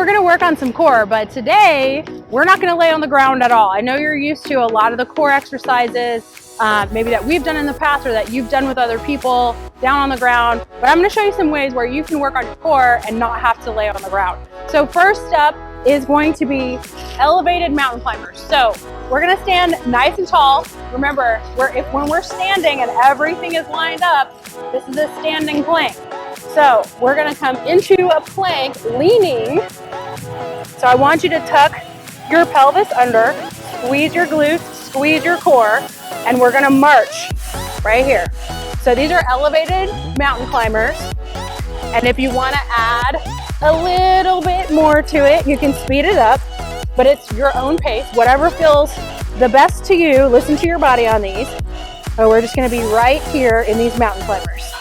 we're gonna work on some core, but today we're not gonna lay on the ground at all. I know you're used to a lot of the core exercises, maybe that we've done in the past or that you've done with other people down on the ground, but I'm gonna show you some ways where you can work on your core and not have to lay on the ground. So first up is going to be elevated mountain climbers. So we're gonna stand nice and tall. Remember, when we're standing and everything is lined up, this is a standing plank. So we're gonna come into a plank leaning. So I want you to tuck your pelvis under, squeeze your glutes, squeeze your core, and we're gonna march right here. So these are elevated mountain climbers. And if you wanna add a little bit more to it, you can speed it up, but it's your own pace, whatever feels the best to you. Listen to your body on these. So we're just gonna be right here in these mountain climbers.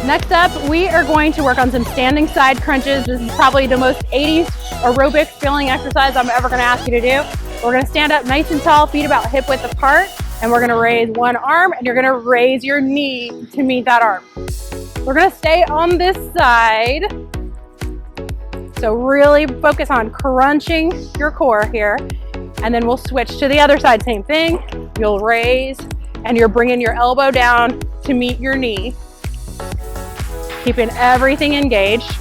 Next up, we are going to work on some standing side crunches. This is probably the most 80s aerobic feeling exercise I'm ever gonna ask you to do. We're gonna stand up nice and tall, feet about hip width apart, and we're gonna raise one arm, and you're gonna raise your knee to meet that arm. We're gonna stay on this side. So really focus on crunching your core here, and then we'll switch to the other side, same thing. You'll raise, and you're bringing your elbow down to meet your knee. Keeping everything engaged.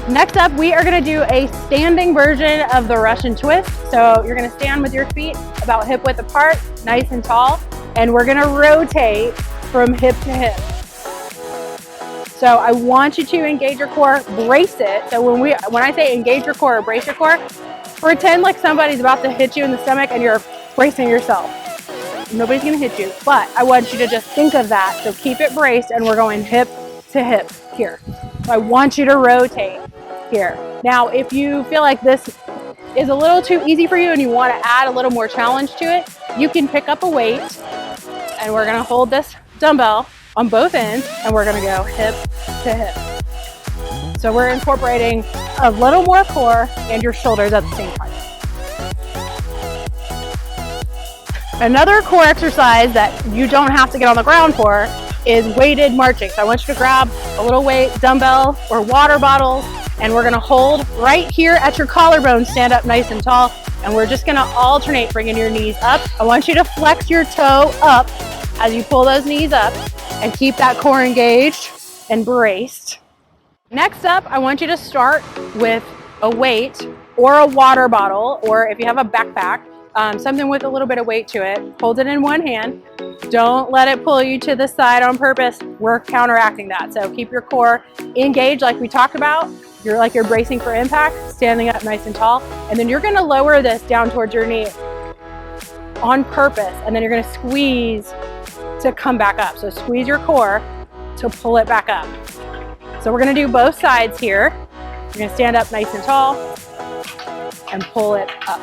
Next up, we are gonna do a standing version of the Russian twist. So you're gonna stand with your feet about hip width apart, nice and tall, and we're gonna rotate from hip to hip. So I want you to engage your core, brace it. So when I say engage your core or brace your core, pretend like somebody's about to hit you in the stomach and you're bracing yourself. Nobody's gonna hit you, but I want you to just think of that. So keep it braced, and we're going hip to hip here. So I want you to rotate here. Now, if you feel like this is a little too easy for you and you wanna add a little more challenge to it, you can pick up a weight, and we're gonna hold this dumbbell on both ends, and we're gonna go hip to hip. So we're incorporating a little more core and your shoulders at the same time. Another core exercise that you don't have to get on the ground for is weighted marching. So I want you to grab a little weight, dumbbell or water bottles, and we're gonna hold right here at your collarbone, stand up nice and tall, and we're just gonna alternate bringing your knees up. I want you to flex your toe up as you pull those knees up and keep that core engaged and braced. Next up, I want you to start with a weight or a water bottle, or if you have a backpack, something with a little bit of weight to it. Hold it in one hand. Don't let it pull you to the side on purpose. We're counteracting that. So keep your core engaged like we talked about. You're bracing for impact, standing up nice and tall. And then you're gonna lower this down towards your knee on purpose. And then you're gonna squeeze to come back up. So squeeze your core to pull it back up. So we're gonna do both sides here. You're gonna stand up nice and tall and pull it up.